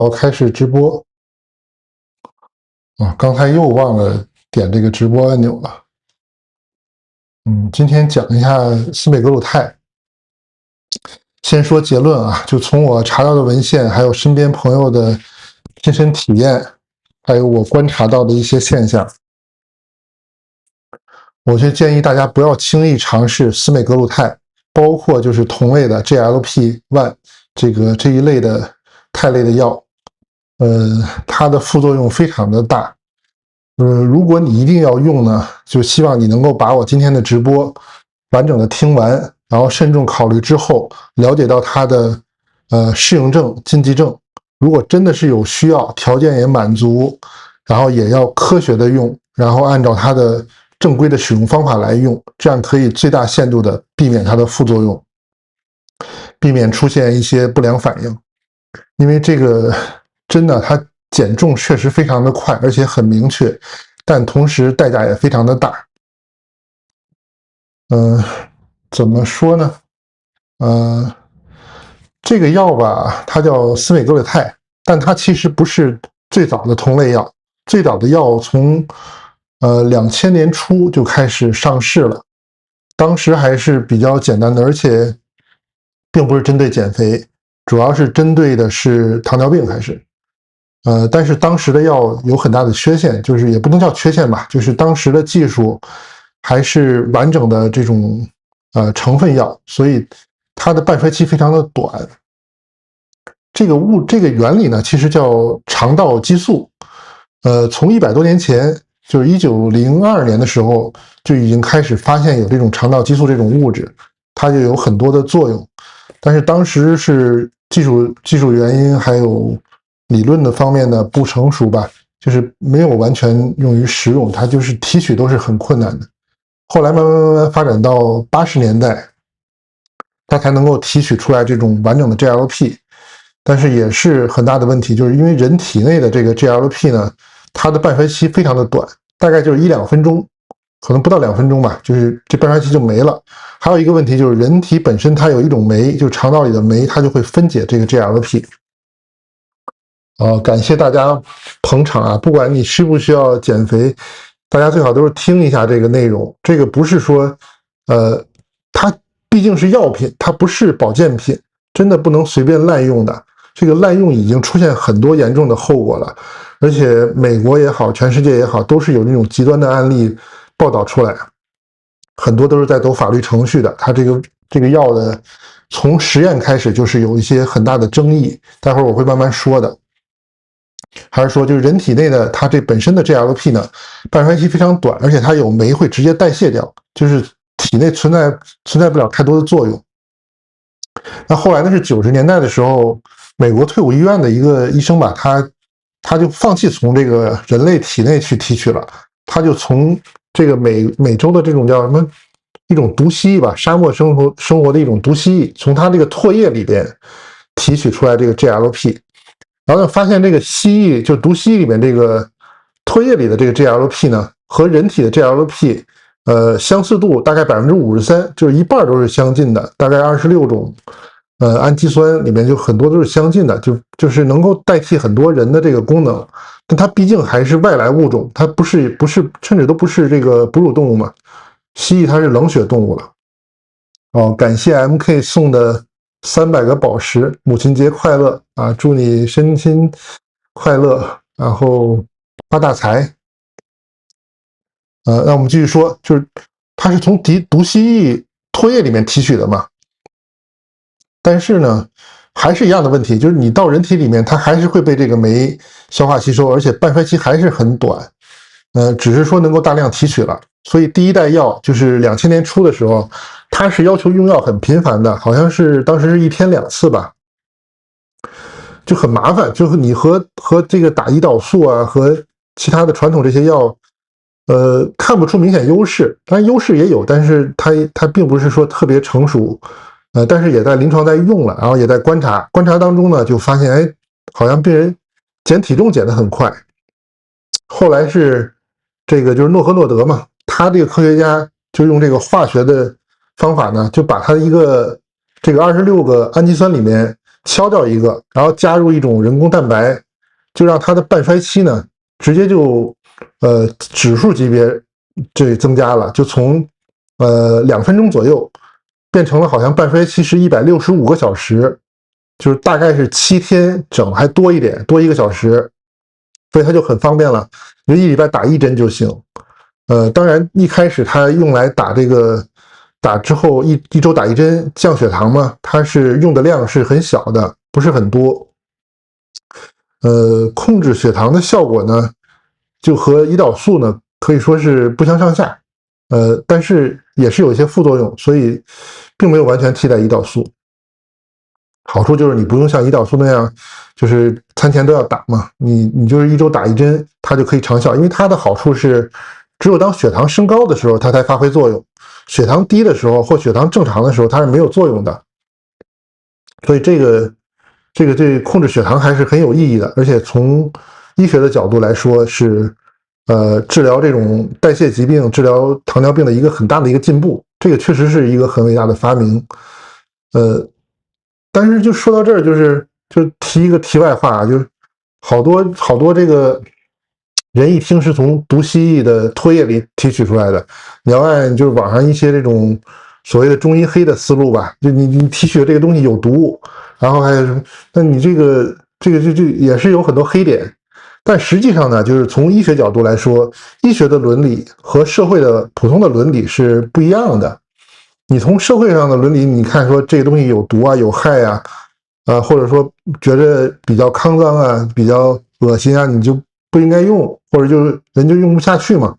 我开始直播啊，刚才又忘了点这个直播按钮了。今天讲一下司美格鲁肽。先说结论啊，就从我查到的文献，还有身边朋友的亲身体验，还有我观察到的一些现象，我就建议大家不要轻易尝试司美格鲁肽，包括就是同类的 GLP-1 这一类的肽类的药，它的副作用非常的大。如果你一定要用呢，就希望你能够把我今天的直播完整的听完，然后慎重考虑之后，了解到它的适应症、禁忌症。如果真的是有需要，条件也满足，然后也要科学的用，然后按照它的正规的使用方法来用，这样可以最大限度的避免它的副作用，避免出现一些不良反应。因为这个真的它减重确实非常的快，而且很明确，但同时代价也非常的大。怎么说呢？这个药吧，它叫司美格鲁肽，但它其实不是最早的同类药。最早的药从2000年初就开始上市了，当时还是比较简单的，而且并不是针对减肥，主要是针对的是糖尿病还是。但是当时的药有很大的缺陷，就是也不能叫缺陷吧，就是当时的技术还是完整的这种成分药，所以它的半衰期非常的短。这个原理呢，其实叫肠道激素。从100多年前，就是1902年的时候，就已经开始发现有这种肠道激素这种物质，它就有很多的作用。但是当时是技术原因还有理论的方面的不成熟吧，就是没有完全用于食用，它就是提取都是很困难的。后来慢慢发展到80年代，它才能够提取出来这种完整的 GLP， 但是也是很大的问题，就是因为人体内的这个 GLP 呢，它的半衰期非常的短，大概就是1-2分钟，可能不到2分钟吧，就是这半衰期就没了。还有一个问题就是人体本身它有一种酶，就是肠道里的酶，它就会分解这个 GLP。感谢大家捧场啊！不管你需不需要减肥，大家最好都是听一下这个内容。这个不是说，它毕竟是药品，它不是保健品，真的不能随便滥用的。这个滥用已经出现很多严重的后果了，而且美国也好，全世界也好，都是有这种极端的案例报道出来，很多都是在走法律程序的。它这个药的从实验开始就是有一些很大的争议，待会儿我会慢慢说的。还是说，就是人体内的它这本身的 GLP 呢，半衰期非常短，而且它有酶会直接代谢掉，就是体内存在不了太多的作用。那后来呢，是90年代的时候，美国退伍医院的一个医生吧，他就放弃从这个人类体内去提取了，他就从这个美洲的这种叫什么一种毒蜥蜴吧，沙漠生活的一种毒蜥蜴，从它这个唾液里边提取出来这个 GLP。然后呢，发现这个蜥蜴，就毒蜥蜴里面这个唾液里的这个 GLP 呢，和人体的 GLP，相似度大概53%，就是一半都是相近的，大概26种，氨基酸里面就很多都是相近的，就是能够代替很多人的这个功能，但它毕竟还是外来物种，它不是，甚至都不是这个哺乳动物嘛，蜥蜴它是冷血动物了。感谢 MK 送的300个宝石，母亲节快乐啊！祝你身心快乐，然后发大财。那我们继续说，就是它是从毒蜥蜴唾液里面提取的嘛，但是呢，还是一样的问题，就是你到人体里面，它还是会被这个酶消化吸收，而且半衰期还是很短，只是说能够大量提取了。所以第一代药就是2000年初的时候，它是要求用药很频繁的，好像是当时是1天2次吧，就很麻烦。就是你和这个打胰岛素啊，和其他的传统这些药，看不出明显优势。当然优势也有，但是它并不是说特别成熟，但是也在临床在用了，然后也在观察当中呢，就发现哎，好像病人减体重减得很快。后来是这个就是诺和诺德嘛。他这个科学家就用这个化学的方法呢，就把他这个26个氨基酸里面敲掉一个，然后加入一种人工蛋白，就让它的半衰期呢直接就指数级别这增加了，就从2分钟左右变成了好像半衰期是165个小时，就是大概是7天整，还多一点，多1个小时，所以它就很方便了，你就1礼拜打1针就行。当然一开始它用来打这个打之后一周打1针降血糖嘛，它是用的量是很小的，不是很多。控制血糖的效果呢，就和胰岛素呢可以说是不相上下。但是也是有一些副作用，所以并没有完全替代胰岛素。好处就是你不用像胰岛素那样，就是餐前都要打嘛，你就是1周打1针，它就可以长效。因为它的好处是，只有当血糖升高的时候，它才发挥作用；血糖低的时候或血糖正常的时候，它是没有作用的。所以这个对控制血糖还是很有意义的，而且从医学的角度来说是，治疗这种代谢疾病、治疗糖尿病的一个很大的一个进步。这个确实是一个很伟大的发明。但是就说到这儿，就提一个题外话，就是好多这个人一听是从读西医的唾液里提取出来的，你要按就是网上一些这种所谓的中医黑的思路吧，就你提取的这个东西有毒，然后还有什么，那你这个就也是有很多黑点。但实际上呢，就是从医学角度来说，医学的伦理和社会的普通的伦理是不一样的。你从社会上的伦理，你看说这个东西有毒啊、有害啊，或者说觉得比较肮脏啊、比较恶心啊，你就不应该用，或者就是人就用不下去嘛。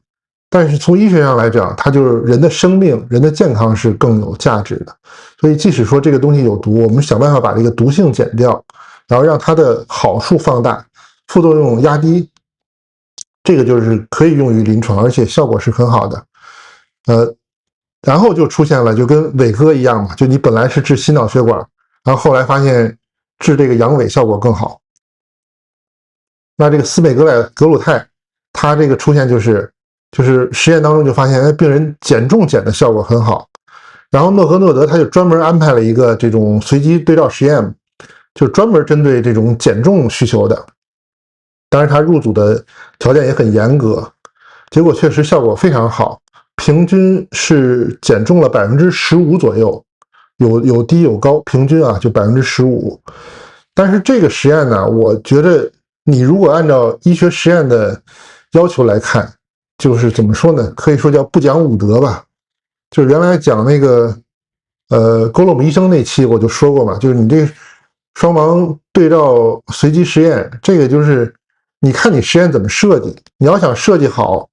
但是从医学上来讲，它就是人的生命、人的健康是更有价值的。所以即使说这个东西有毒，我们想办法把这个毒性减掉，然后让它的好处放大，副作用压低，这个就是可以用于临床，而且效果是很好的。然后就出现了，就跟伟哥一样嘛，就你本来是治心脑血管，然后后来发现治这个阳痿效果更好。那这个司美格鲁肽，它这个出现就是实验当中就发现，病人减重减的效果很好。然后诺和诺德他就专门安排了一个这种随机对照实验，就专门针对这种减重需求的。当然，他入组的条件也很严格，结果确实效果非常好。平均是减重了15%左右，有低有高，平均啊就15%。但是这个实验呢，我觉得你如果按照医学实验的要求来看，就是怎么说呢？可以说叫不讲武德吧。就是原来讲那个勾勒姆医生那期我就说过嘛，就是你这双盲对照随机实验，这个就是你看你实验怎么设计，你要想设计好。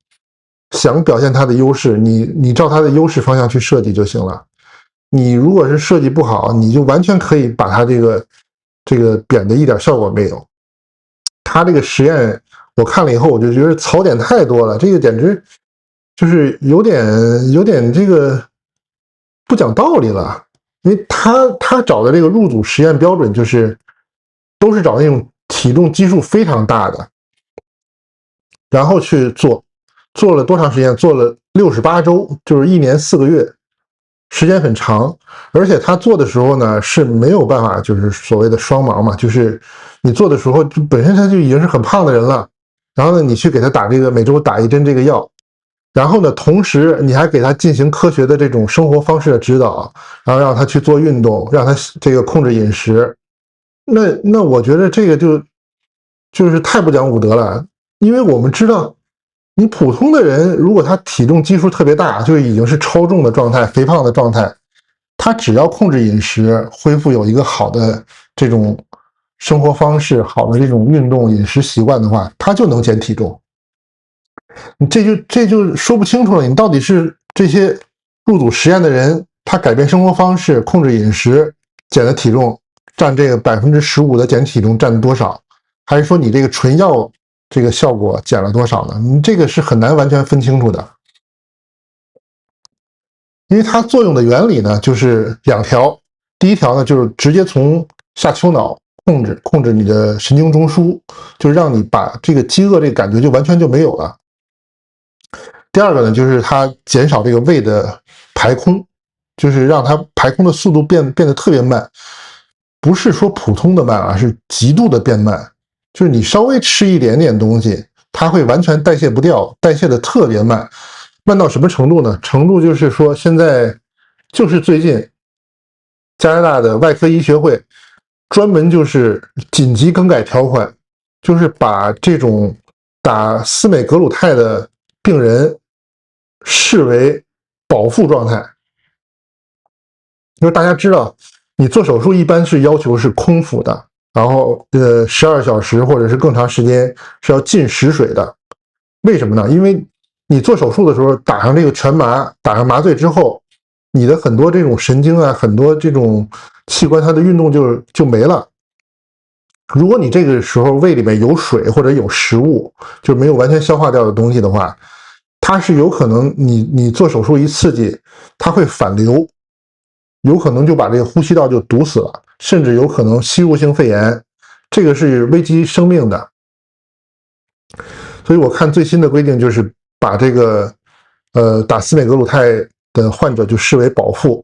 想表现它的优势，你照它的优势方向去设计就行了。你如果是设计不好，你就完全可以把它这个贬的一点效果没有。他这个实验我看了以后，我就觉得槽点太多了，这个简直就是有点这个不讲道理了。因为他找的这个入组实验标准都是找那种体重基数非常大的，然后去做了多长时间？做了68周，就是1年4个月，时间很长。而且他做的时候呢是没有办法，就是所谓的双盲嘛，就是你做的时候就本身他就已经是很胖的人了，然后呢你去给他打这个每周打1针这个药，然后呢同时你还给他进行科学的这种生活方式的指导，然后让他去做运动，让他这个控制饮食。那我觉得这个就是太不讲武德了，因为我们知道。你普通的人，如果他体重基数特别大，就已经是超重的状态、肥胖的状态，他只要控制饮食，恢复有一个好的这种生活方式、好的这种运动饮食习惯的话，他就能减体重。你这就说不清楚了，你到底是这些入组实验的人，他改变生活方式、控制饮食减的体重占这个15%的减体重占多少，还是说你这个纯药？这个效果减了多少呢？你这个是很难完全分清楚的，因为它作用的原理呢就是2条。第一条呢就是直接从下丘脑控制你的神经中枢，就是让你把这个饥饿这个感觉就完全就没有了。第二个呢就是它减少这个胃的排空，就是让它排空的速度变得特别慢。不是说普通的慢啊，是极度的变慢，就是你稍微吃一点点东西，它会完全代谢不掉，代谢的特别慢，慢到什么程度呢？程度就是说现在就是最近加拿大的外科医学会专门就是紧急更改条款，就是把这种打司美格鲁肽的病人视为保护状态。因为大家知道，你做手术一般是要求是空腹的，然后12小时或者是更长时间是要禁食水的。为什么呢？因为你做手术的时候打上这个全麻，打上麻醉之后，你的很多这种神经啊，很多这种器官它的运动就没了。如果你这个时候胃里面有水或者有食物，就没有完全消化掉的东西的话，它是有可能你做手术一刺激，它会反流，有可能就把这个呼吸道就堵死了，甚至有可能吸入性肺炎，这个是危及生命的。所以我看最新的规定就是把这个打司美格鲁肽的患者就视为保护，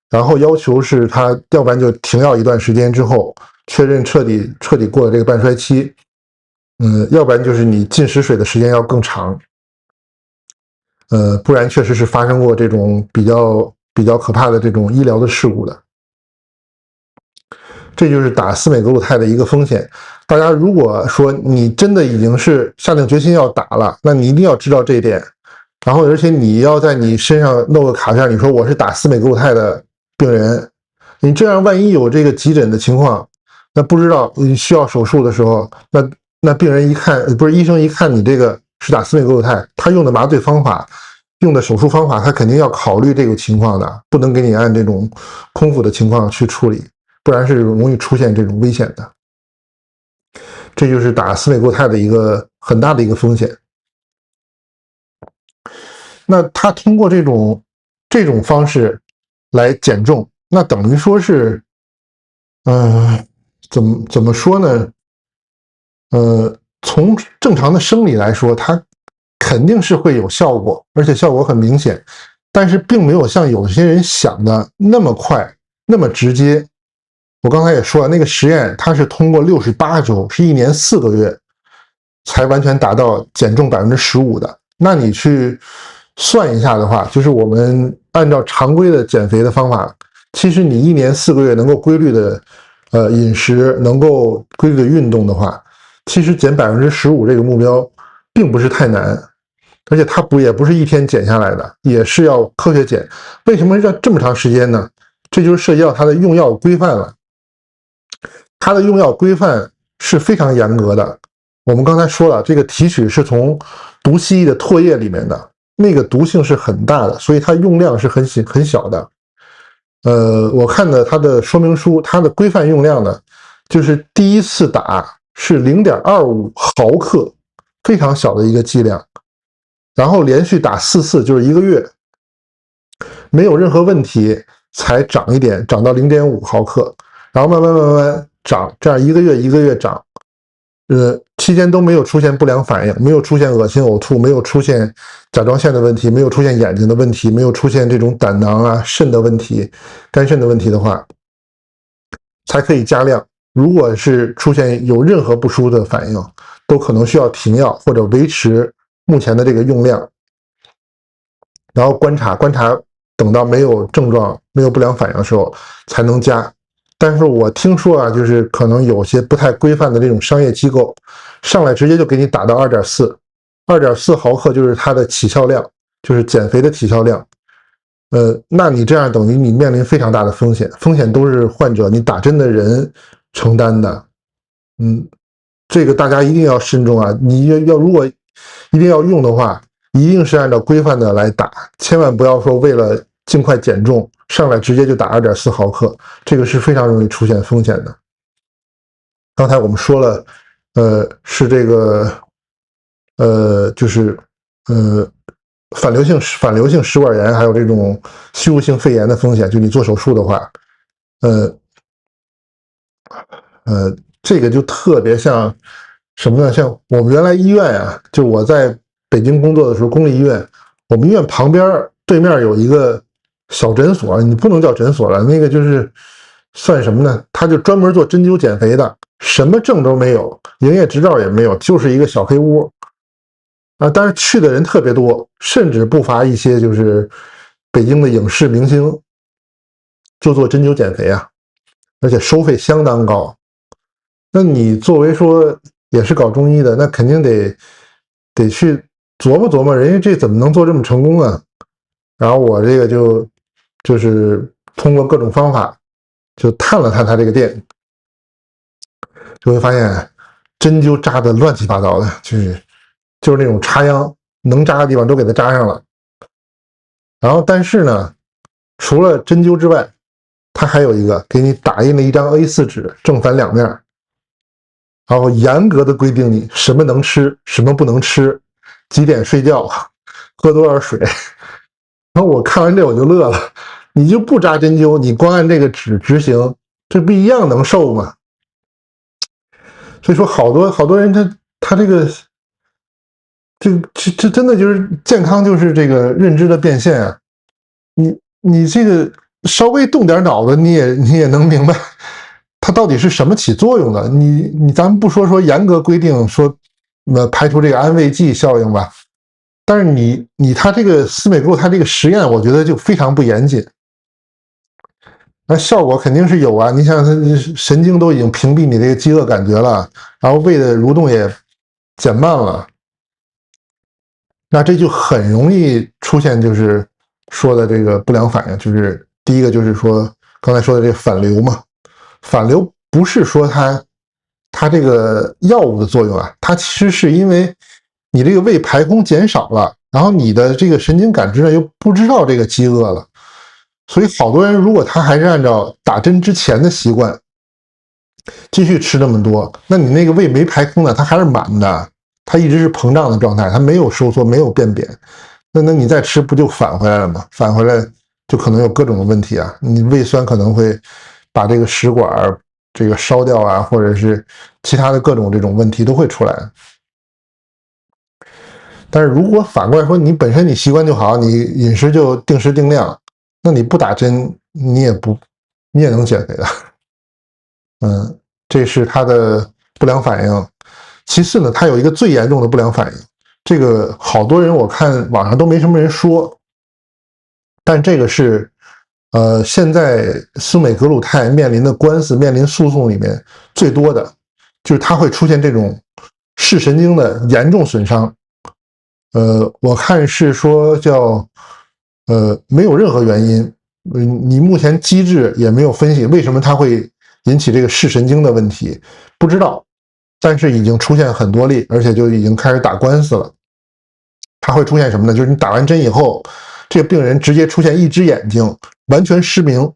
然后要求是他要不然就停药一段时间之后，确认彻底过了这个半衰期，要不然就是你禁食水的时间要更长，不然确实是发生过这种比较可怕的这种医疗的事故的。这就是打司美格鲁肽的一个风险。大家如果说你真的已经是下定决心要打了，那你一定要知道这一点。然后，而且你要在你身上弄个卡片，你说我是打司美格鲁肽的病人，你这样万一有这个急诊的情况，那不知道你需要手术的时候，那病人一看，不是医生一看你这个是打司美格鲁肽，他用的麻醉方法、用的手术方法，他肯定要考虑这个情况的，不能给你按这种空腹的情况去处理，不然是容易出现这种危险的。这就是打司美格鲁肽的一个很大的一个风险。那他通过这种方式来减重，那等于说是，怎么说呢？从正常的生理来说，它肯定是会有效果，而且效果很明显，但是并没有像有些人想的那么快，那么直接。我刚才也说了，那个实验它是通过68周，是1年4个月，才完全达到减重15%的。那你去算一下的话，就是我们按照常规的减肥的方法，其实你1年4个月能够规律的饮食，能够规律的运动的话，其实减15%这个目标并不是太难，而且它也不是一天减下来的，也是要科学减。为什么要这么长时间呢？这就是涉及到它的用药规范了。它的用药规范是非常严格的。我们刚才说了，这个提取是从毒蜥蜴的唾液里面的，那个毒性是很大的，所以它用量是很小的。我看的它的说明书，它的规范用量呢，就是第一次打是0.25毫克，非常小的一个剂量，然后连续打4次，就是1个月，没有任何问题才长一点，长到0.5毫克，然后慢慢长，这样1个月长，期间都没有出现不良反应，没有出现恶心呕吐，没有出现甲状腺的问题，没有出现眼睛的问题，没有出现这种胆囊啊、肾的问题、肝肾的问题的话，才可以加量。如果是出现有任何不舒服的反应，都可能需要停药或者维持目前的这个用量，然后观察，等到没有症状、没有不良反应的时候才能加。但是我听说啊，就是可能有些不太规范的这种商业机构，上来直接就给你打到2.4毫克，就是它的起效量，就是减肥的起效量。那你这样等于你面临非常大的风险，风险都是患者你打针的人承担的。这个大家一定要慎重啊！你如果一定要用的话，一定是按照规范的来打，千万不要说为了尽快减重，上来直接就打2.4毫克，这个是非常容易出现风险的。刚才我们说了，是这个，就是反流性食管炎，还有这种吸入性肺炎的风险，就你做手术的话，这个就特别像什么呢？像我们原来医院啊，就我在北京工作的时候，公立医院，我们医院旁边对面有一个小诊所，你不能叫诊所了，那个就是算什么呢？他就专门做针灸减肥的，什么证都没有，营业执照也没有，就是一个小黑屋啊。但是去的人特别多，甚至不乏一些就是北京的影视明星，就做针灸减肥啊，而且收费相当高。那你作为说也是搞中医的，那肯定得去琢磨琢磨，人家这怎么能做这么成功啊？然后我这个就是通过各种方法就探了探他这个店，就会发现针灸扎的乱七八糟的，就是那种插秧能扎的地方都给它扎上了。然后但是呢，除了针灸之外，他还有一个给你打印了一张 A4 纸，正反两面，然后严格的规定你什么能吃，什么不能吃，几点睡觉，喝多少水。然后我看完这我就乐了，你就不扎针灸，你光按这个纸执行，这不一样能瘦吗？所以说好多人他这真的就是健康，就是这个认知的变现啊。你这个稍微动点脑子，你也能明白它到底是什么起作用的。咱们不说严格规定说排除这个安慰剂效应吧，但是他这个斯美格鲁他这个实验，我觉得就非常不严谨。那效果肯定是有啊，你想它神经都已经屏蔽你这个饥饿感觉了，然后胃的蠕动也减慢了，那这就很容易出现就是说的这个不良反应。就是第一个就是说刚才说的这个反流嘛，反流不是说它这个药物的作用啊，它其实是因为你这个胃排空减少了，然后你的这个神经感知呢又不知道这个饥饿了。所以好多人如果他还是按照打针之前的习惯继续吃那么多，那你那个胃没排空呢，它还是满的，它一直是膨胀的状态，它没有收缩，没有变扁。那你再吃不就返回来了吗？返回来就可能有各种的问题啊，你胃酸可能会把这个食管这个烧掉啊，或者是其他的各种这种问题都会出来。但是如果反过来说，你本身你习惯就好，你饮食就定时定量，那你不打针，你也能减肥的。这是它的不良反应。其次呢，它有一个最严重的不良反应，这个好多人我看网上都没什么人说，但这个是现在斯美格鲁肽面临的官司、面临诉讼里面最多的，就是它会出现这种视神经的严重损伤。我看是说叫没有任何原因，你目前机制也没有分析为什么它会引起这个视神经的问题，不知道，但是已经出现很多例，而且就已经开始打官司了。它会出现什么呢？就是你打完针以后，这个病人直接出现一只眼睛完全失明。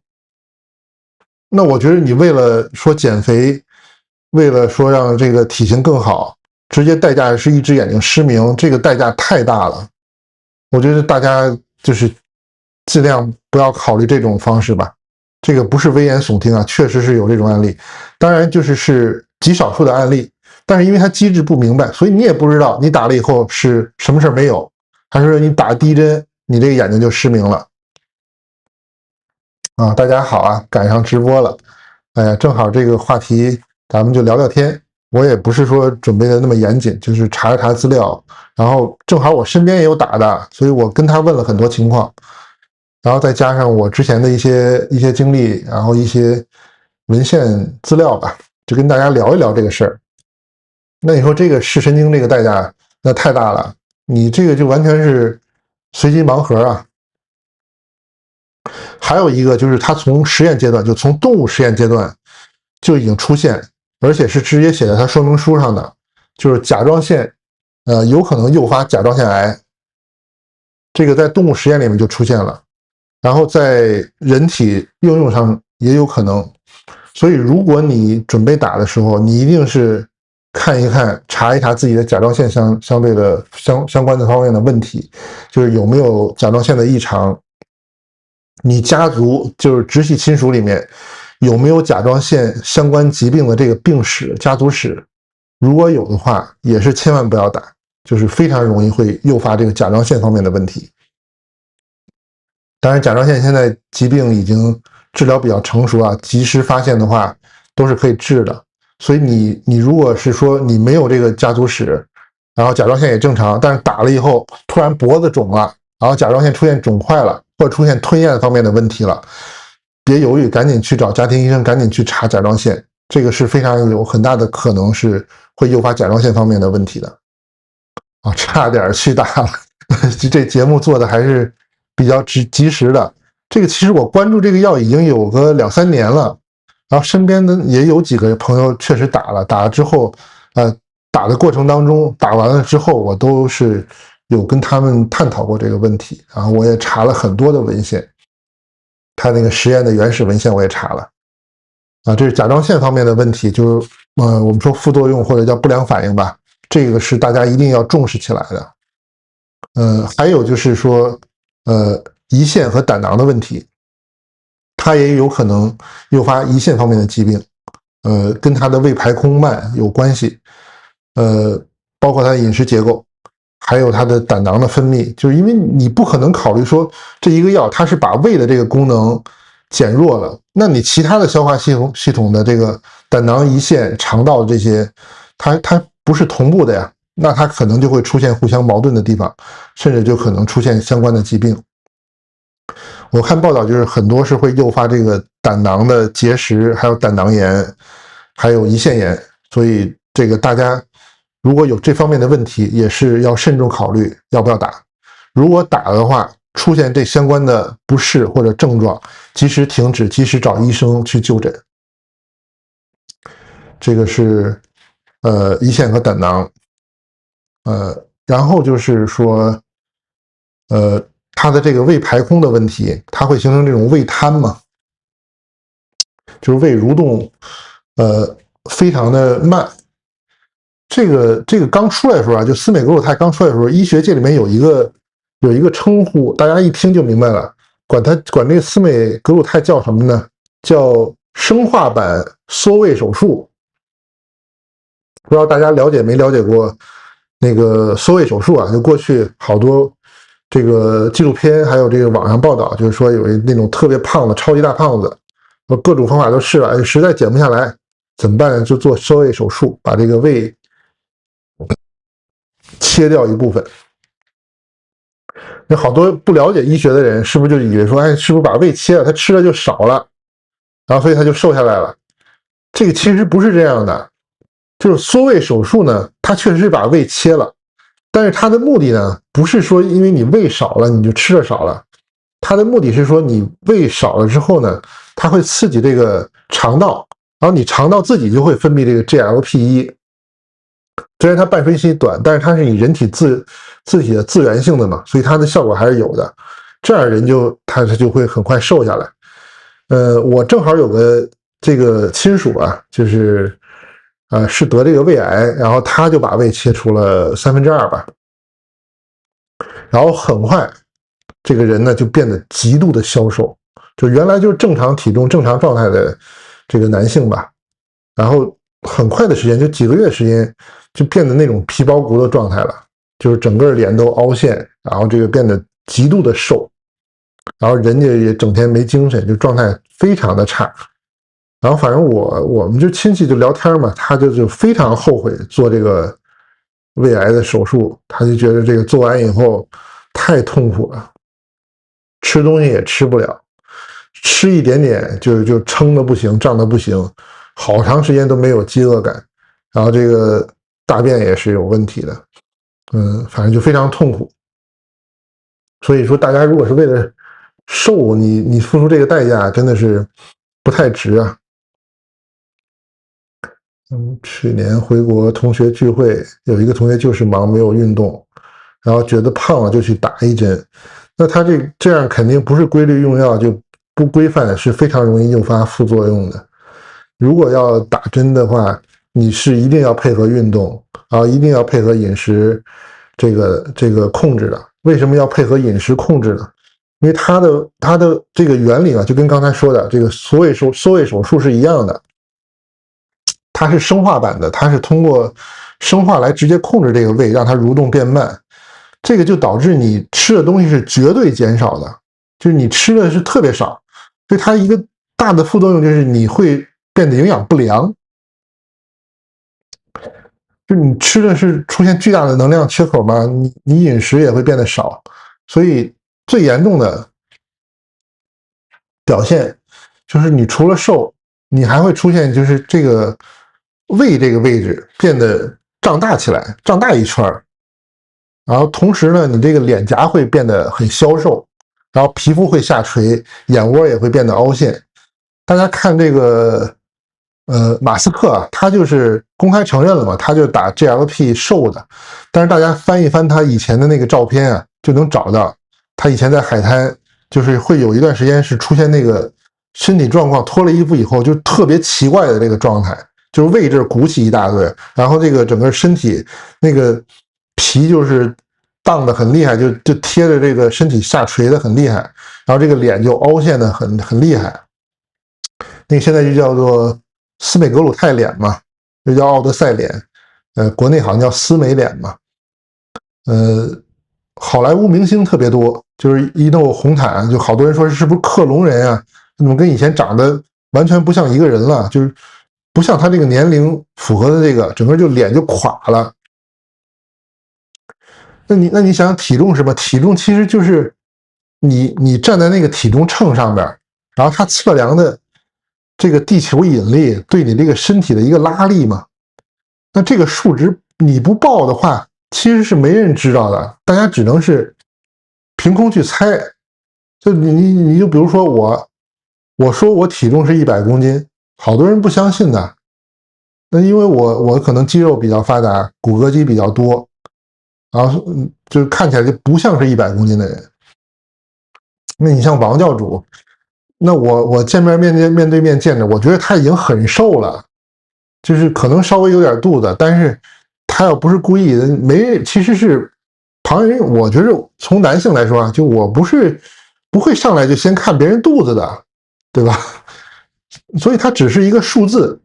那我觉得你为了说减肥，为了说让这个体型更好，直接代价是一只眼睛失明，这个代价太大了。我觉得大家就是尽量不要考虑这种方式吧。这个不是危言耸听啊，确实是有这种案例，当然是极少数的案例，但是因为它机制不明白，所以你也不知道你打了以后是什么事没有，还是说你打第一针你这个眼睛就失明了啊？大家好啊，赶上直播了，哎呀，正好这个话题咱们就聊聊天。我也不是说准备的那么严谨，就是查查资料，然后正好我身边也有打的，所以我跟他问了很多情况。然后再加上我之前的一些经历，然后一些文献资料吧，就跟大家聊一聊这个事儿。那你说这个视神经这个代价那太大了，你这个就完全是随机盲盒啊。还有一个就是它从实验阶段，就从动物实验阶段就已经出现，而且是直接写在它说明书上的，就是甲状腺有可能诱发甲状腺癌，这个在动物实验里面就出现了。然后在人体应用上也有可能，所以如果你准备打的时候，你一定是看一看、查一查自己的甲状腺相对的相关的方面的问题，就是有没有甲状腺的异常，你家族就是直系亲属里面有没有甲状腺相关疾病的这个病史、家族史，如果有的话，也是千万不要打，就是非常容易会诱发这个甲状腺方面的问题。当然，甲状腺现在疾病已经治疗比较成熟啊，及时发现的话，都是可以治的。所以你如果是说你没有这个家族史，然后甲状腺也正常，但是打了以后突然脖子肿了，然后甲状腺出现肿块了，或者出现吞咽方面的问题了，别犹豫，赶紧去找家庭医生，赶紧去查甲状腺，这个是非常有很大的可能是会诱发甲状腺方面的问题的。啊，差点去打了，这节目做的还是比较及时的。这个其实我关注这个药已经有个2-3年了，然后身边的也有几个朋友确实打了，打了之后，打的过程当中，打完了之后，我都是有跟他们探讨过这个问题，然后我也查了很多的文献，他那个实验的原始文献我也查了，啊，这是甲状腺方面的问题，就是我们说副作用或者叫不良反应吧，这个是大家一定要重视起来的。还有就是说，胰腺和胆囊的问题，它也有可能诱发胰腺方面的疾病，跟它的胃排空慢有关系，包括它的饮食结构，还有它的胆囊的分泌，就是因为你不可能考虑说这一个药它是把胃的这个功能减弱了，那你其他的消化系统的这个胆囊、胰腺、肠道这些，它不是同步的呀。那它可能就会出现互相矛盾的地方，甚至就可能出现相关的疾病。我看报道就是很多是会诱发这个胆囊的结石，还有胆囊炎，还有胰腺炎，所以这个大家如果有这方面的问题，也是要慎重考虑要不要打。如果打的话，出现这相关的不适或者症状，及时停止，及时找医生去就诊。这个是胰腺和胆囊。然后就是说，它的这个胃排空的问题，它会形成这种胃瘫嘛，就是胃蠕动，非常的慢。这个刚出来的时候啊，就司美格鲁肽刚出来的时候，医学界里面有一个称呼，大家一听就明白了，管这个司美格鲁肽叫什么呢？叫生化版缩胃手术。不知道大家了解没了解过那个缩胃手术啊？就过去好多这个纪录片，还有这个网上报道，就是说有那种特别胖的超级大胖子，各种方法都试了，实在减不下来，怎么办呢？就做缩胃手术，把这个胃切掉一部分。有好多不了解医学的人，是不是就以为说，哎，是不是把胃切了，他吃的就少了，然后所以他就瘦下来了？这个其实不是这样的。就是缩胃手术呢，它确实是把胃切了，但是它的目的呢，不是说因为你胃少了你就吃的少了，它的目的是说你胃少了之后呢，它会刺激这个肠道，然后你肠道自己就会分泌这个 GLP-1，虽然它半衰期短，但是它是你人体自体的自源性的嘛，所以它的效果还是有的，这样人他就会很快瘦下来。我正好有个这个亲属啊，就是是得这个胃癌，然后他就把胃切除了2/3吧，然后很快这个人呢就变得极度的消瘦，就原来就是正常体重、正常状态的这个男性吧，然后很快的时间，就几个月时间，就变得那种皮包骨的状态了，就是整个脸都凹陷，然后这个变得极度的瘦，然后人家也整天没精神，就状态非常的差。然后反正我们就亲戚就聊天嘛，他就非常后悔做这个胃癌的手术，他就觉得这个做完以后太痛苦了，吃东西也吃不了，吃一点点就撑的不行，胀的不行，好长时间都没有饥饿感，然后这个大便也是有问题的，反正就非常痛苦。所以说大家如果是为了瘦，你付出这个代价真的是不太值啊。去年回国同学聚会，有一个同学就是忙没有运动，然后觉得胖了就去打一针，那他这样肯定不是规律用药，就不规范，是非常容易诱发副作用的。如果要打针的话，你是一定要配合运动，然后一定要配合饮食这个控制的。为什么要配合饮食控制呢？因为它的这个原理啊，就跟刚才说的这个缩胃手术是一样的。它是生化版的，它是通过生化来直接控制这个胃，让它蠕动变慢，这个就导致你吃的东西是绝对减少的，就是你吃的是特别少，所以它一个大的副作用就是你会变得营养不良，就你吃的是出现巨大的能量缺口嘛，你饮食也会变得少，所以最严重的表现就是你除了瘦，你还会出现就是这个胃这个位置变得胀大起来，胀大一圈，然后同时呢，你这个脸颊会变得很消瘦，然后皮肤会下垂，眼窝也会变得凹陷。大家看这个，马斯克啊，他就是公开承认了嘛，他就打 GLP 瘦的。但是大家翻一翻他以前的那个照片啊，就能找到他以前在海滩，就是会有一段时间是出现那个身体状况，脱了衣服以后就特别奇怪的这个状态，就是胃这儿鼓起一大堆，然后这个整个身体那个皮就是荡得很厉害，就贴着这个身体下垂的很厉害，然后这个脸就凹陷的很厉害。那个现在就叫做斯美格鲁肽脸嘛，就叫奥德赛脸，国内好像叫斯美脸嘛。好莱坞明星特别多，就是一弄红毯，就好多人说是不是克隆人啊？怎么跟以前长得完全不像一个人了？就是不像他这个年龄符合的这个，整个就脸就垮了。那你想想体重是吧？体重其实就是你站在那个体重秤上面，然后它测量的这个地球引力对你这个身体的一个拉力嘛。那这个数值你不报的话，其实是没人知道的，大家只能是凭空去猜。就你就比如说我说我体重是100公斤，好多人不相信的。那因为我可能肌肉比较发达，骨骼肌比较多，然后就看起来就不像是100公斤的人。那你像王教主，那我面对面见着，我觉得他已经很瘦了，就是可能稍微有点肚子，但是他要不是故意的，没人其实是旁人。我觉得从男性来说啊，就我不会上来就先看别人肚子的，对吧？所以它只是一个数字。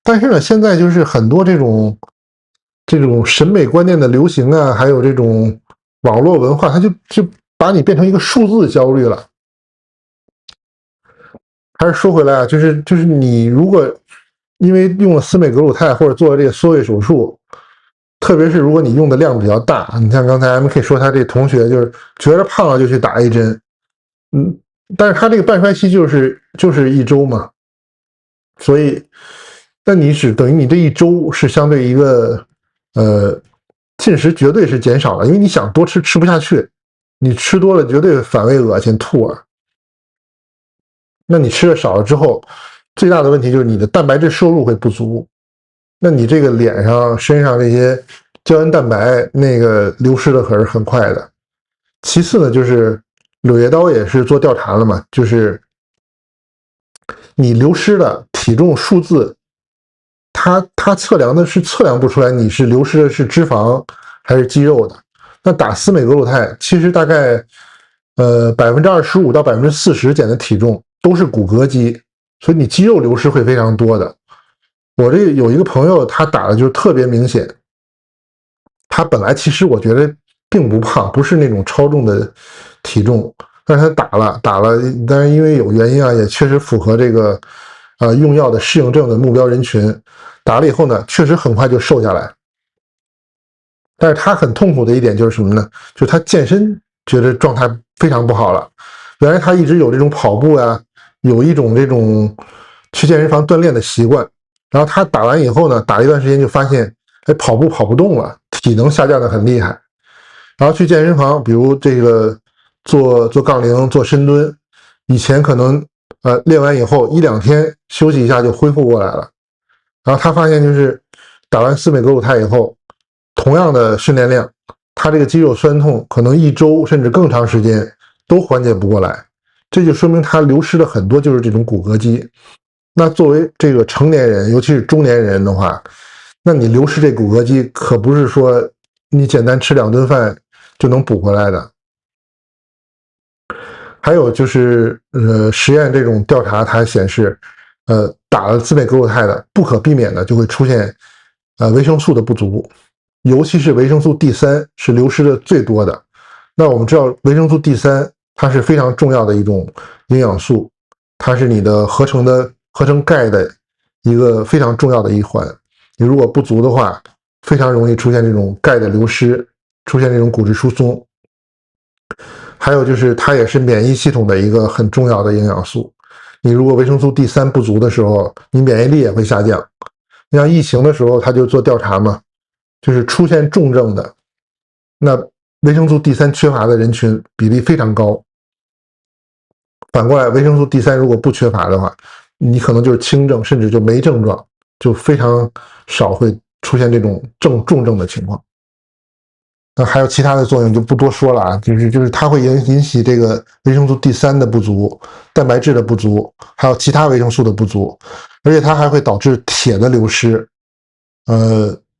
但是呢，现在就是很多这种审美观念的流行啊，还有这种网络文化，它就把你变成一个数字焦虑了。还是说回来啊，就是你如果因为用了斯美格鲁肽或者做了这个缩胃手术，特别是如果你用的量比较大，你像刚才 MK 说他这同学就是觉得胖了就去打一针，但是他这个半衰期就是1周嘛，所以那你只等于你这1周是相对一个进食绝对是减少了，因为你想多吃不下去，你吃多了绝对反胃恶心吐啊。那你吃的少了之后，最大的问题就是你的蛋白质摄入会不足，那你这个脸上身上这些胶原蛋白那个流失的可是很快的。其次呢，就是柳叶刀也是做调查了嘛，就是你流失的体重数字，它测量的是测量不出来你是流失的是脂肪还是肌肉的。那打斯美格鲁肽其实大概25%到40%减的体重都是骨骼肌，所以你肌肉流失会非常多的。我这有一个朋友，他打的就是特别明显，他本来其实我觉得并不胖，不是那种超重的体重，但是他打了，但是因为有原因啊，也确实符合这个用药的适应症的目标人群，打了以后呢，确实很快就瘦下来。但是他很痛苦的一点就是什么呢？就是他健身觉得状态非常不好了。原来他一直有这种跑步啊，有一种这种去健身房锻炼的习惯，然后他打完以后呢，打了一段时间就发现，哎，跑步跑不动了，体能下降的很厉害。然后去健身房，比如这个做杠铃、做深蹲，以前可能练完以后1-2天休息一下就恢复过来了。然后他发现就是打完斯美格鲁肽以后，同样的训练量，他这个肌肉酸痛可能1周甚至更长时间都缓解不过来，这就说明他流失了很多就是这种骨骼肌。那作为这个成年人，尤其是中年人的话，那你流失这骨骼肌可不是说你简单吃2顿饭就能补回来的。还有就是实验这种调查它显示，打了斯美格鲁肽的不可避免的就会出现维生素的不足，尤其是维生素 D3 是流失的最多的。那我们知道维生素 D3 它是非常重要的一种营养素，它是你的合成钙的一个非常重要的一环。你如果不足的话，非常容易出现这种钙的流失，出现这种骨质疏松。还有就是它也是免疫系统的一个很重要的营养素。你如果维生素 D3 不足的时候，你免疫力也会下降。你像疫情的时候，他就做调查嘛，就是出现重症的，那维生素 D3 缺乏的人群比例非常高。反过来，维生素 D3 如果不缺乏的话，你可能就是轻症，甚至就没症状，就非常少会出现这种重症的情况。那还有其他的作用就不多说了啊，就是它会引起这个维生素 D3 的不足、蛋白质的不足，还有其他维生素的不足，而且它还会导致铁的流失。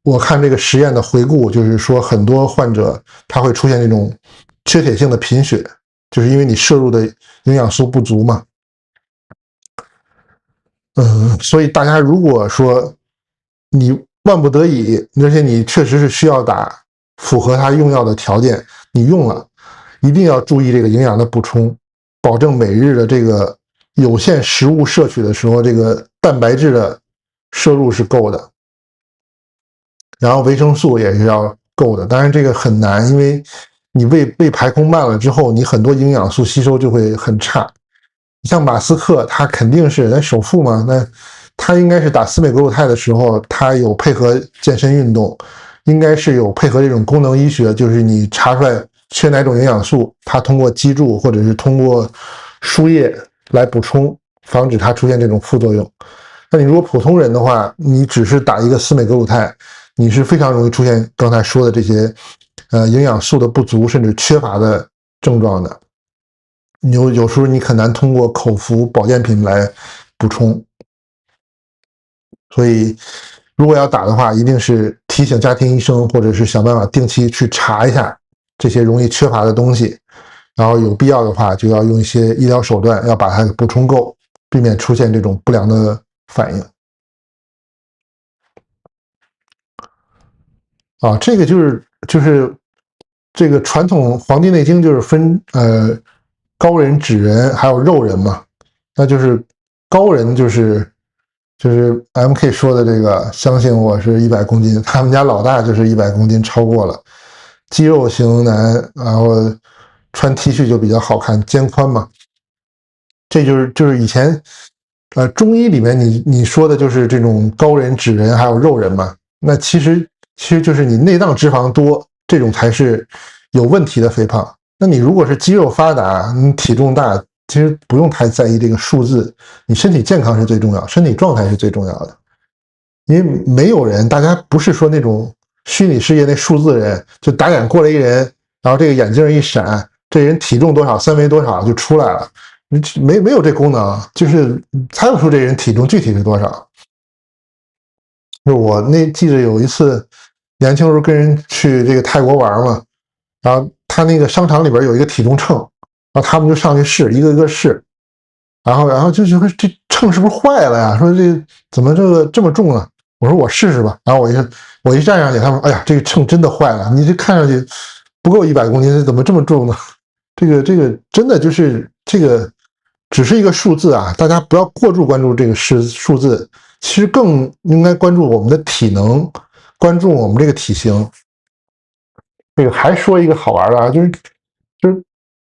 我看这个实验的回顾，就是说很多患者他会出现这种缺铁性的贫血，就是因为你摄入的营养素不足嘛。所以大家如果说你万不得已，而且你确实是需要打，符合它用药的条件，你用了，一定要注意这个营养的补充，保证每日的这个有限食物摄取的时候，这个蛋白质的摄入是够的，然后维生素也是要够的。当然这个很难，因为你胃排空慢了之后，你很多营养素吸收就会很差。像马斯克，他肯定是那首富嘛，那他应该是打司美格鲁肽的时候，他有配合健身运动，应该是有配合这种功能医学，就是你查出来缺哪种营养素，他通过脊柱或者是通过输液来补充，防止它出现这种副作用。那你如果普通人的话，你只是打一个司美格鲁肽，你是非常容易出现刚才说的这些营养素的不足甚至缺乏的症状的。有时候你很难通过口服保健品来补充，所以如果要打的话，一定是提醒家庭医生，或者是想办法定期去查一下这些容易缺乏的东西，然后有必要的话就要用一些医疗手段，要把它补充够，避免出现这种不良的反应。这个就是这个传统《黄帝内经》就是分高人、脂人还有肉人嘛。那就是高人就是MK 说的这个，相信我是100公斤，他们家老大就是100公斤超过了，肌肉型男，然后穿 T 恤就比较好看，肩宽嘛。这就是以前中医里面你说的就是这种高人、脂人还有肉人嘛。那其实就是你内脏脂肪多，这种才是有问题的肥胖。那你如果是肌肉发达，你体重大，其实不用太在意这个数字，你身体健康是最重要，身体状态是最重要的。因为没有人，大家不是说那种虚拟世界那数字人，就打眼过来一人，然后这个眼镜一闪，这人体重多少，三围多少就出来了，没有这功能，就是猜不出这人体重具体是多少。就我记得有一次年轻时候跟人去这个泰国玩嘛，然后他那个商场里边有一个体重秤，然后他们就上去试，一个个试，然后就说这秤是不是坏了呀？说这怎么这么重啊？我说我试试吧。然后我一站上去，他们哎呀，这个秤真的坏了，你这看上去不够100公斤，怎么这么重呢？这个真的就是这个只是一个数字啊，大家不要过度关注这个数字，其实更应该关注我们的体能，关注我们这个体型。这个还说一个好玩的啊，就是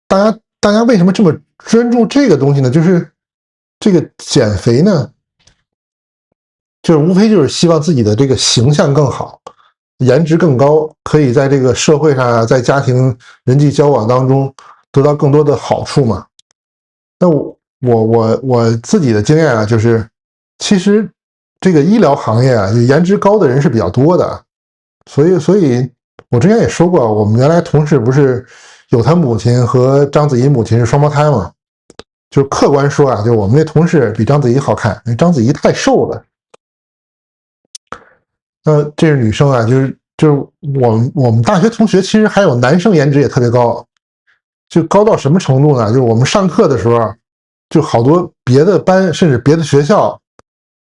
大家为什么这么专注这个东西呢？就是这个减肥呢，就是无非就是希望自己的这个形象更好，颜值更高，可以在这个社会上啊，在家庭人际交往当中得到更多的好处嘛。那我自己的经验啊，就是其实这个医疗行业啊，颜值高的人是比较多的，所以我之前也说过，我们原来同事不是有他母亲和章子怡母亲是双胞胎嘛，就是客观说啊，就我们那同事比章子怡好看，因为章子怡太瘦了。这是女生啊，就是我们大学同学，其实还有男生颜值也特别高，就高到什么程度呢？就是我们上课的时候，就好多别的班甚至别的学校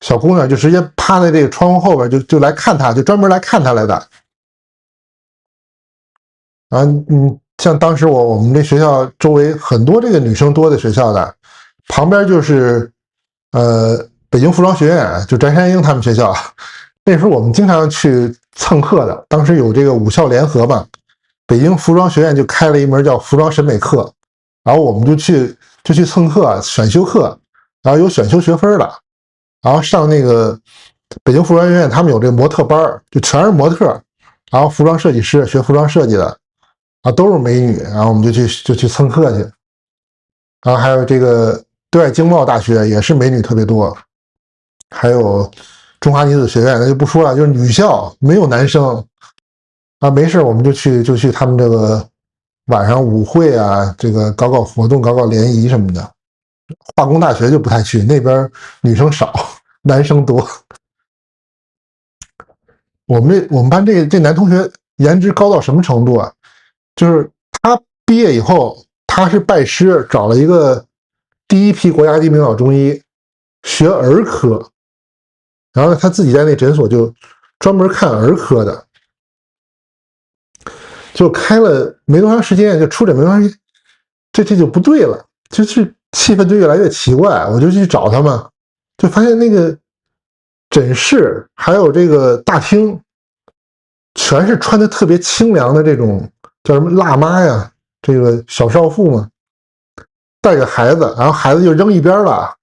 小姑娘就直接趴在这个窗户后边就来看他，就专门来看他来的。像当时我们这学校周围很多这个女生多的学校的，旁边就是北京服装学院，就翟山鹰他们学校。那时候我们经常去蹭课的，当时有这个武校联合嘛，北京服装学院就开了一门叫服装审美课，然后我们就去蹭课，选修课，然后有选修学分的，然后上那个北京服装学院，他们有这个模特班，就全是模特，然后服装设计师学服装设计的，啊都是美女，然后我们就去蹭课去，然后还有这个对外经贸大学也是美女特别多，还有中华女子学院那就不说了，就是女校没有男生啊，没事我们就去他们这个晚上舞会啊，这个搞活动，搞联谊什么的。化工大学就不太去，那边女生少，男生多。我们班这男同学颜值高到什么程度啊？就是他毕业以后，他是拜师找了一个第一批国家级名老中医学儿科，然后他自己在那诊所就专门看儿科的，就开了没多长时间，就出诊没多长时间，这就不对了，就是气氛就越来越奇怪，我就去找他们，就发现那个诊室还有这个大厅，全是穿的特别清凉的这种叫什么辣妈呀，这个小少妇嘛，带着孩子，然后孩子就扔一边了，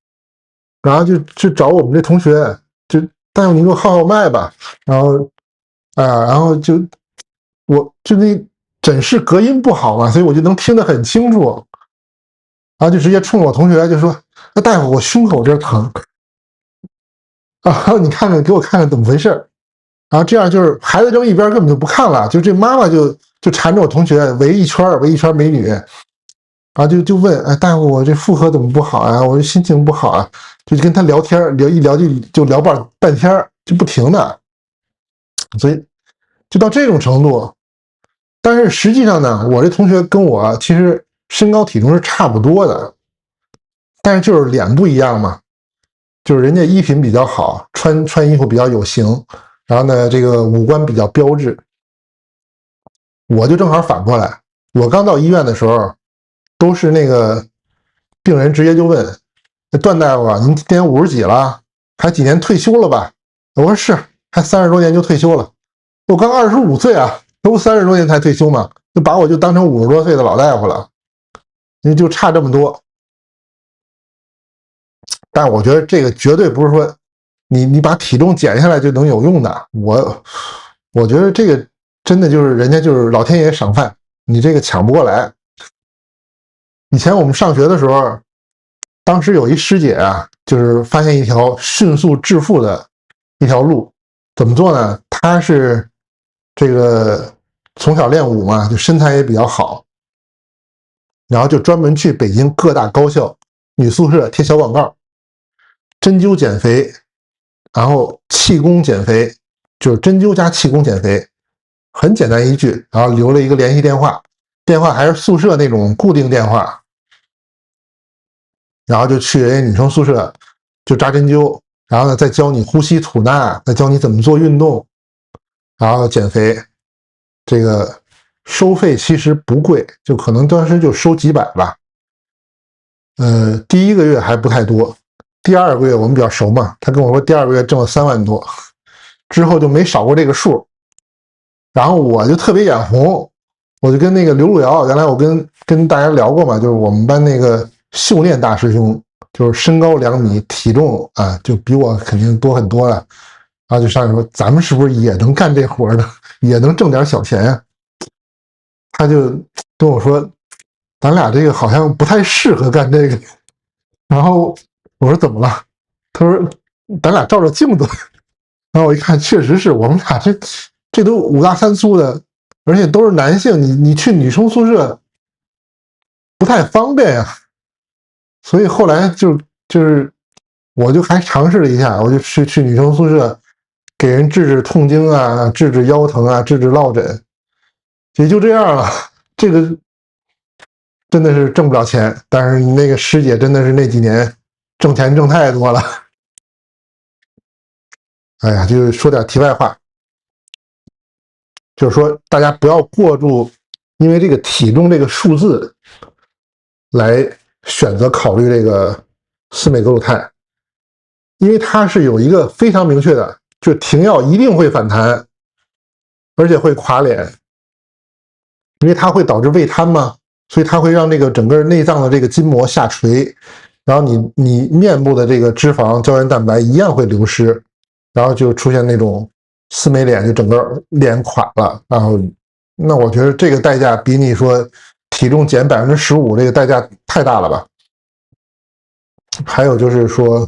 然后就找我们这同学，就大夫你给我号脉吧，然后然后我就那诊室隔音不好嘛，所以我就能听得很清楚，然后就直接冲我同学就说：“那大夫，我胸口这疼啊，你看看，给我看看怎么回事。”然后这样就是孩子扔一边根本就不看了，就这妈妈就缠着我同学围一圈美女，然后就问：“哎，大夫，我这妇科怎么不好啊？我这心情不好啊？”就跟他聊天，一聊就聊半天，就不停的，所以就到这种程度。但是实际上呢，我这同学跟我其实身高体重是差不多的，但是就是脸不一样嘛，就是人家衣品比较好，穿衣服比较有型，然后呢，这个五官比较标致。我就正好反过来，我刚到医院的时候，都是那个病人直接就问：段大夫啊，您今年50几了，还几年退休了吧？我说是，还30多年就退休了。我刚25岁啊，这不30多年才退休吗？就把我就当成50多岁的老大夫了，因为就差这么多。但我觉得这个绝对不是说你把体重减下来就能有用的。我觉得这个真的就是人家就是老天爷赏饭，你这个抢不过来。以前我们上学的时候，当时有一师姐啊，就是发现一条迅速致富的一条路，怎么做呢？她是这个从小练武嘛，就身材也比较好，然后就专门去北京各大高校女宿舍贴小广告，针灸减肥，然后气功减肥，就是针灸加气功减肥，很简单一句，然后留了一个联系电话，电话还是宿舍那种固定电话，然后就去人家女生宿舍就扎针灸，然后呢再教你呼吸吐纳，再教你怎么做运动，然后减肥。这个收费其实不贵，就可能当时就收几百吧。第1个月还不太多，第2个月我们比较熟嘛，他跟我说第2个月挣了3万多，之后就没少过这个数。然后我就特别眼红，我就跟那个刘路遥，原来我跟大家聊过嘛，就是我们班那个秀练大师兄，就是身高2米，体重啊就比我肯定多很多了，然后就上去说咱们是不是也能干这活呢，也能挣点小钱呀？他就跟我说，咱俩这个好像不太适合干这个。然后我说怎么了？他说咱俩照照镜子。然后我一看，确实是我们俩这都5大3粗的，而且都是男性，你去女生宿舍不太方便呀。所以后来就是我就还尝试了一下，我就去女生宿舍给人治痛经啊，治腰疼啊，治落枕，也就这样了。这个真的是挣不了钱，但是那个师姐真的是那几年挣钱挣太多了。哎呀，就是说点题外话，就是说大家不要过度因为这个体重这个数字来选择考虑这个司美格鲁肽，因为它是有一个非常明确的，就停药一定会反弹，而且会垮脸，因为它会导致胃瘫嘛，所以它会让这个整个内脏的这个筋膜下垂，然后你面部的这个脂肪、胶原蛋白一样会流失，然后就出现那种司美脸，就整个脸垮了。然后，那我觉得这个代价比你说体重减15%这个代价太大了吧？还有就是说，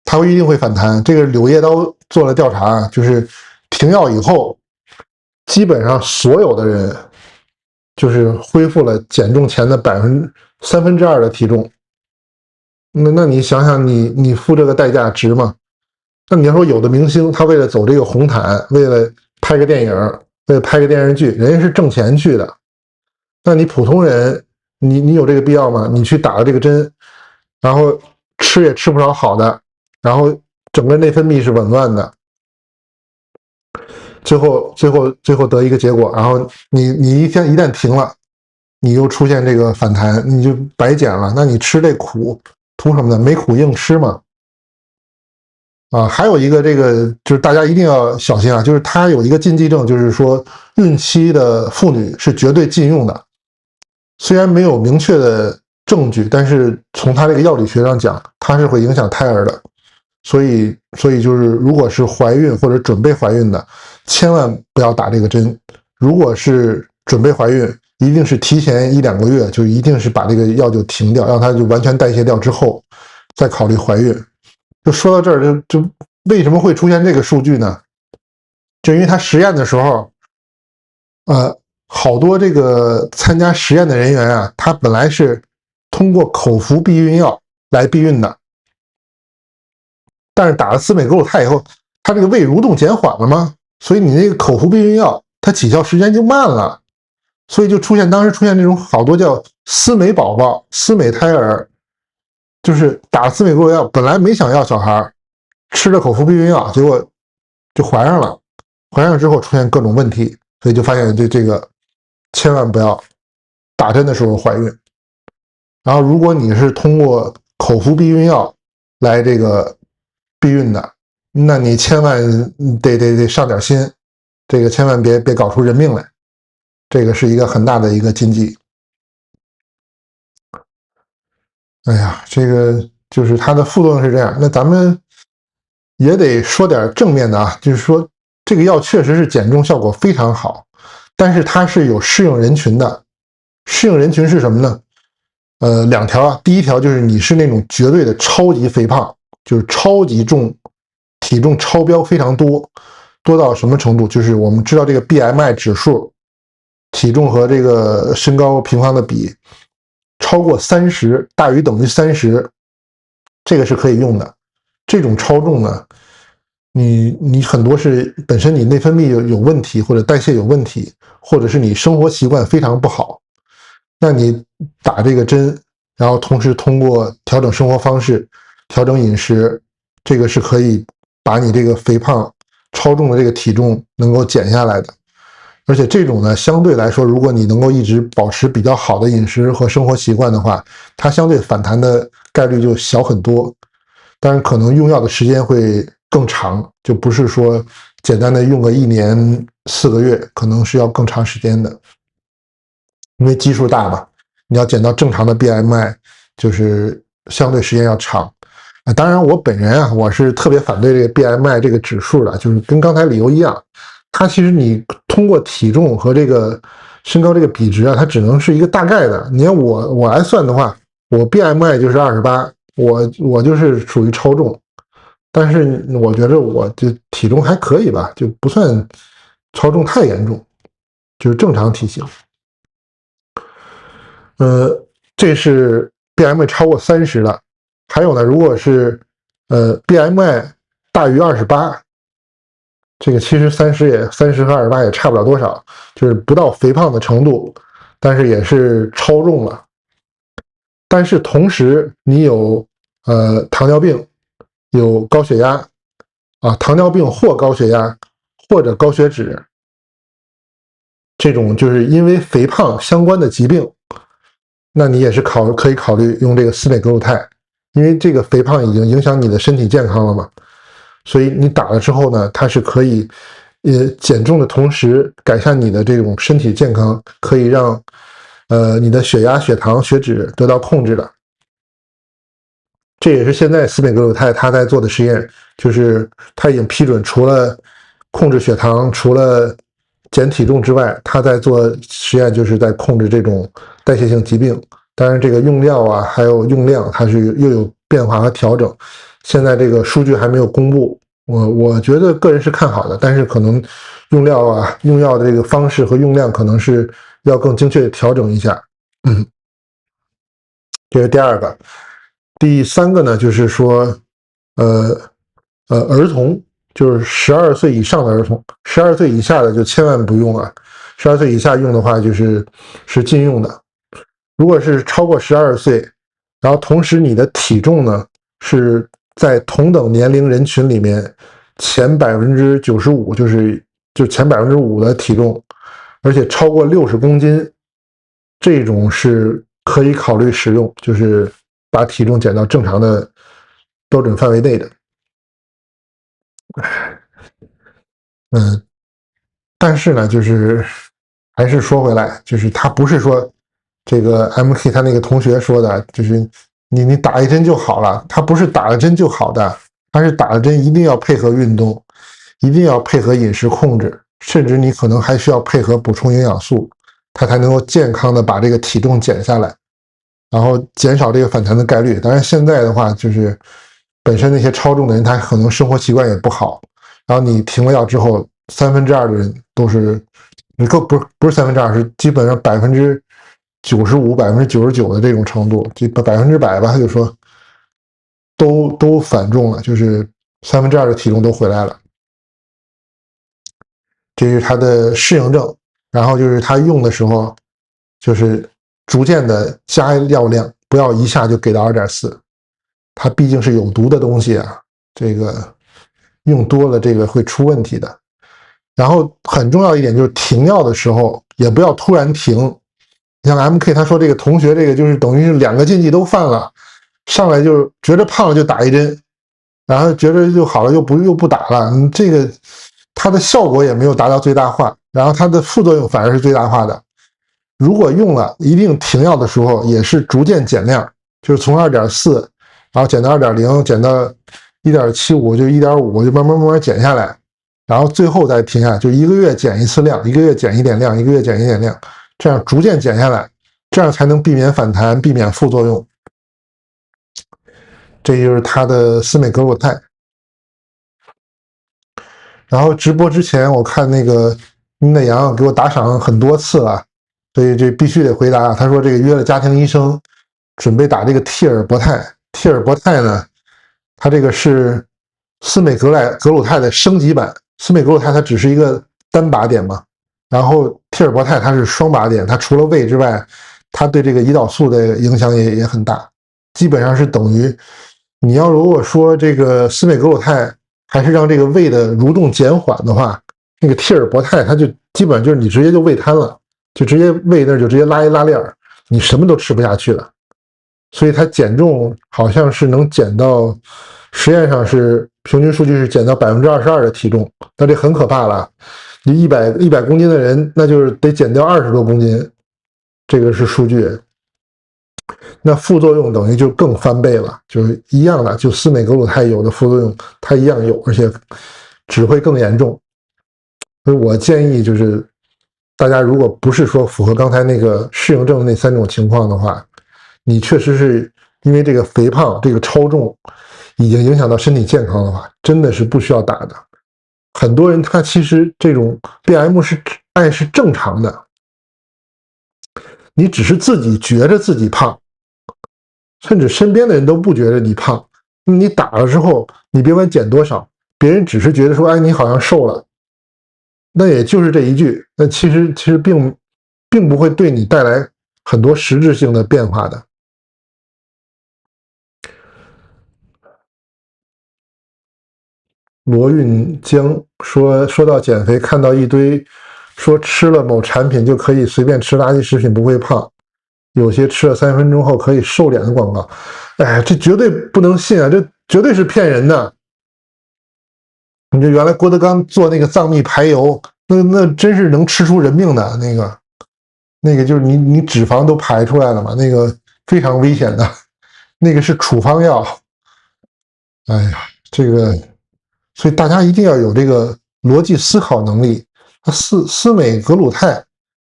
它一定会反弹。这个柳叶刀做了调查，就是停药以后，基本上所有的人就是恢复了减重前的2/3的体重。那你想想你付这个代价值吗？那你要说有的明星他为了走这个红毯，为了拍个电影，为了拍个电视剧，人家是挣钱去的。那你普通人，你有这个必要吗？你去打了这个针，然后吃也吃不着好的，然后整个内分泌是紊乱的，最后得一个结果，然后你一旦停了，你又出现这个反弹，你就白减了。那你吃这苦图什么呢？没苦硬吃嘛。还有一个这个就是大家一定要小心啊，就是它有一个禁忌症，就是说孕期的妇女是绝对禁用的。虽然没有明确的证据，但是从它这个药理学上讲，它是会影响胎儿的。所以就是如果是怀孕或者准备怀孕的，千万不要打这个针。如果是准备怀孕，一定是提前1-2个月，就一定是把这个药就停掉，让它就完全代谢掉之后，再考虑怀孕。就说到这儿，就为什么会出现这个数据呢？就因为他实验的时候，好多这个参加实验的人员啊，他本来是通过口服避孕药来避孕的，但是打了司美格鲁肽以后，他这个胃蠕动减缓了嘛，所以你那个口服避孕药它起效时间就慢了，所以就当时出现这种好多叫司美宝宝、司美胎儿，就是打司美格鲁药本来没想要小孩，吃了口服避孕药，结果就怀上了，怀上之后出现各种问题，所以就发现这个千万不要打针的时候怀孕。然后如果你是通过口服避孕药来这个避孕的，那你千万得上点心，这个千万别搞出人命来，这个是一个很大的一个禁忌。哎呀，这个就是它的副作用是这样。那咱们也得说点正面的啊，就是说这个药确实是减重效果非常好，但是它是有适应人群的。适应人群是什么呢？2条啊。第一条就是你是那种绝对的超级肥胖，就是超级重，体重超标非常多，多到什么程度？就是我们知道这个 BMI 指数，体重和这个身高平方的比超过30，大于等于30，这个是可以用的。这种超重呢，你很多是本身你内分泌有问题，或者代谢有问题，或者是你生活习惯非常不好，那你打这个针，然后同时通过调整生活方式、调整饮食，这个是可以把你这个肥胖、超重的这个体重能够减下来的。而且这种呢，相对来说，如果你能够一直保持比较好的饮食和生活习惯的话，它相对反弹的概率就小很多。当然，可能用药的时间会更长，就不是说简单的用个1年4个月，可能是要更长时间的，因为基数大嘛，你要减到正常的 BMI， 就是相对时间要长。当然，我本人啊，我是特别反对这个 BMI 这个指数的，就是跟刚才理由一样，它其实你通过体重和这个身高这个比值啊，它只能是一个大概的。你看我来算的话，我 BMI 就是28，我就是属于超重，但是我觉得我就体重还可以吧，就不算超重太严重，就是正常体型。这是 BMI 超过30的。还有呢，如果是BMI 大于28，这个其实30和28也差不了多少，就是不到肥胖的程度，但是也是超重了。但是同时你有糖尿病，有高血压啊，糖尿病或高血压或者高血脂，这种就是因为肥胖相关的疾病，那你也是可以考虑用这个司美格鲁肽，因为这个肥胖已经影响你的身体健康了嘛，所以你打了之后呢，它是可以减重的同时改善你的这种身体健康，可以让你的血压、血糖、血脂得到控制的。这也是现在司美格鲁肽他在做的实验，就是他已经批准，除了控制血糖，除了减体重之外，他在做实验，就是在控制这种代谢性疾病。当然，这个用料啊，还有用量，它是又有变化和调整。现在这个数据还没有公布，我觉得个人是看好的，但是可能用料啊、用药的这个方式和用量可能是要更精确的调整一下。这是第二个。第三个呢，就是说，儿童，就是12岁以上的儿童，12岁以下的就千万不用啊。12岁以下用的话，是禁用的。如果是超过12岁，然后同时你的体重呢是在同等年龄人群里面前95%，就前5%的体重，而且超过60公斤，这种是可以考虑使用，就是把体重减到正常的标准范围内的。但是呢，就是还是说回来，就是他不是说这个 MK 他那个同学说的，就是你打一针就好了，他不是打了针就好的，他是打了针一定要配合运动，一定要配合饮食控制，甚至你可能还需要配合补充营养素，他才能够健康的把这个体重减下来，然后减少这个反弹的概率。当然现在的话，就是本身那些超重的人，他可能生活习惯也不好，然后你停了药之后，2/3的人都是，不是2/3，是基本上95%、99%的这种程度，就100%吧，他就说都反重了，就是2/3的体重都回来了。这是他的适应症。然后就是他用的时候，就是逐渐的加药量，不要一下就给到2.4，它毕竟是有毒的东西啊，这个用多了这个会出问题的。然后很重要一点就是停药的时候也不要突然停。像 MK 他说这个同学这个就是等于是2个禁忌都犯了，上来就觉得胖了就打一针，然后觉得就好了又不打了，这个它的效果也没有达到最大化，然后它的副作用反而是最大化的。如果用了一定停药的时候也是逐渐减量，就是从2.4然后减到2.0，减到1.75，就1.5，就慢慢减下来，然后最后再停下，就1个月减一次量，1个月减一点量，1个月减一点量，这样逐渐减下来，这样才能避免反弹，避免副作用。这就是它的司美格鲁肽。然后直播之前我看那个宁内阳给我打赏很多次了，所以这必须得回答。他说这个约了家庭医生，准备打这个替尔博泰。替尔博泰呢，它这个是司美格鲁肽的升级版。司美格鲁肽它只是一个单靶点嘛，然后替尔博泰它是双靶点，它除了胃之外，它对这个胰岛素的影响也很大，基本上是等于你要如果说这个司美格鲁肽还是让这个胃的蠕动减缓的话，那个替尔博泰它就基本上就是你直接就胃瘫了，就直接胃那就直接拉一拉链，你什么都吃不下去了。所以它减重好像是能减到，实验上是平均数据是减到22%的体重，那这很可怕了。你100公斤的人，那就是得减掉20多公斤，这个是数据。那副作用等于就更翻倍了，就是一样的，就司美格鲁肽有的副作用它一样有，而且只会更严重。所以我建议就是大家如果不是说符合刚才那个适应症那3种情况的话，你确实是因为这个肥胖这个超重已经影响到身体健康的话，真的是不需要打的。很多人他其实这种 BMI 是正常的，你只是自己觉着自己胖，甚至身边的人都不觉得你胖，你打了之后你别管减多少，别人只是觉得说哎你好像瘦了，那也就是这一句，那其实并不会对你带来很多实质性的变化的。罗运江说到减肥，看到一堆说吃了某产品就可以随便吃垃圾食品不会胖，有些吃了3分钟后可以瘦脸的广告，哎，这绝对不能信啊，这绝对是骗人的。你这原来郭德纲做那个藏秘排油，那真是能吃出人命的那个就是你脂肪都排出来了嘛，那个非常危险的，那个是处方药。哎呀，这个，所以大家一定要有这个逻辑思考能力。司美格鲁肽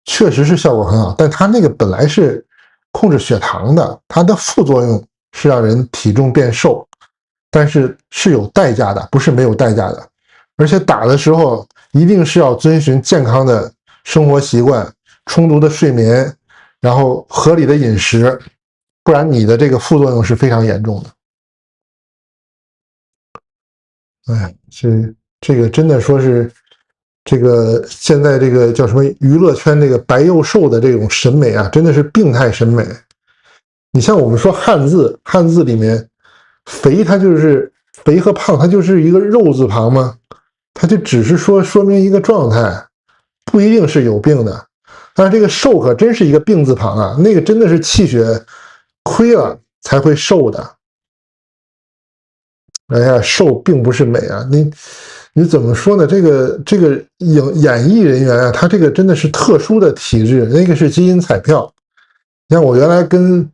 确实是效果很好，但它那个本来是控制血糖的，它的副作用是让人体重变瘦，但是是有代价的，不是没有代价的。而且打的时候一定是要遵循健康的生活习惯、充足的睡眠，然后合理的饮食，不然你的这个副作用是非常严重的。哎，这个真的说是这个现在这个叫什么娱乐圈这个白幼瘦的这种审美啊，真的是病态审美。你像我们说汉字，汉字里面肥，它就是肥和胖，它就是一个肉字旁吗？它就只是说明一个状态，不一定是有病的。但是这个瘦可真是一个病字旁啊，那个真的是气血亏了才会瘦的。哎呀，瘦并不是美啊！你怎么说呢？这个演艺人员啊，他这个真的是特殊的体质，那个是基因彩票。你像我原来跟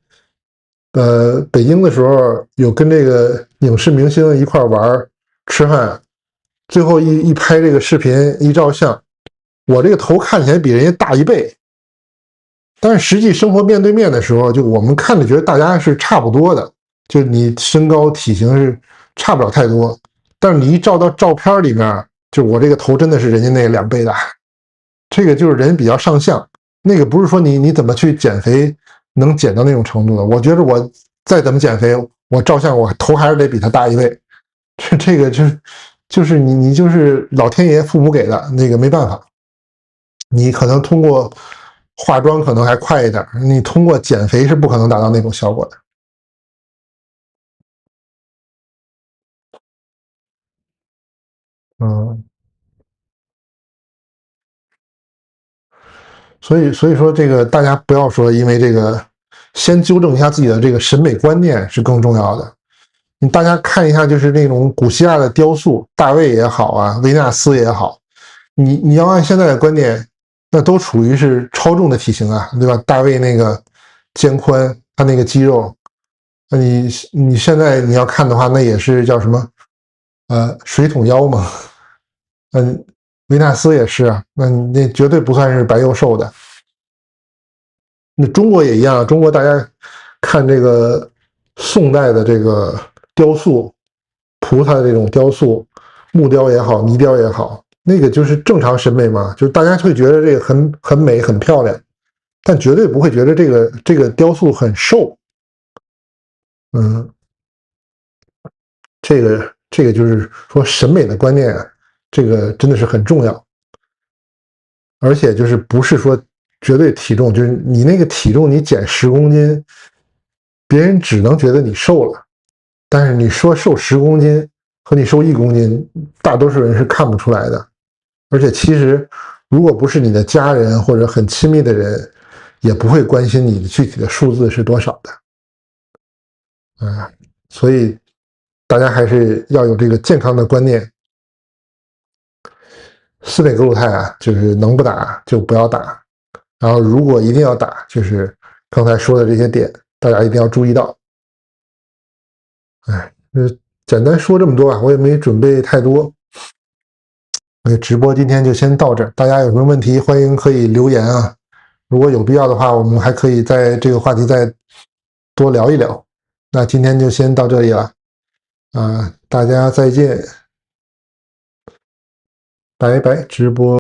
北京的时候，有跟这个影视明星一块玩吃饭，最后一拍这个视频一照相，我这个头看起来比人家大1倍，但是实际生活面对面的时候，就我们看着觉得大家是差不多的，就你身高体型是差不了太多，但是你一照到照片里面，就我这个头真的是人家那2倍大，这个就是人比较上相，那个不是说你怎么去减肥能减到那种程度的。我觉得我再怎么减肥，我照相我头还是得比他大1倍，这个就是你就是老天爷父母给的，那个没办法，你可能通过化妆可能还快一点，你通过减肥是不可能达到那种效果的。嗯，所以说这个大家不要说因为这个，先纠正一下自己的这个审美观念是更重要的。你大家看一下，就是那种古希腊的雕塑，大卫也好啊，维纳斯也好，你要按现在的观点，那都处于是超重的体型啊，对吧？大卫那个肩宽，他那个肌肉，那你现在你要看的话，那也是叫什么？水桶腰嘛。嗯，维纳斯也是啊，那绝对不算是白幼瘦的。那中国也一样，中国大家看这个宋代的这个雕塑，菩萨的这种雕塑，木雕也好，泥雕也好，那个就是正常审美嘛，就是大家会觉得这个很美很漂亮，但绝对不会觉得这个雕塑很瘦。嗯，这个就是说审美的观念啊，这个真的是很重要。而且就是不是说绝对体重，就是你那个体重你减10公斤，别人只能觉得你瘦了，但是你说瘦10公斤和你瘦1公斤，大多数人是看不出来的。而且其实如果不是你的家人或者很亲密的人，也不会关心你的具体的数字是多少的。所以大家还是要有这个健康的观念。司美格鲁肽啊，就是能不打就不要打，然后如果一定要打，就是刚才说的这些点，大家一定要注意到。哎，简单说这么多吧，我也没准备太多。直播今天就先到这儿，大家有什么问题欢迎可以留言啊。如果有必要的话，我们还可以在这个话题再多聊一聊。那今天就先到这里了，大家再见，拜拜，直播。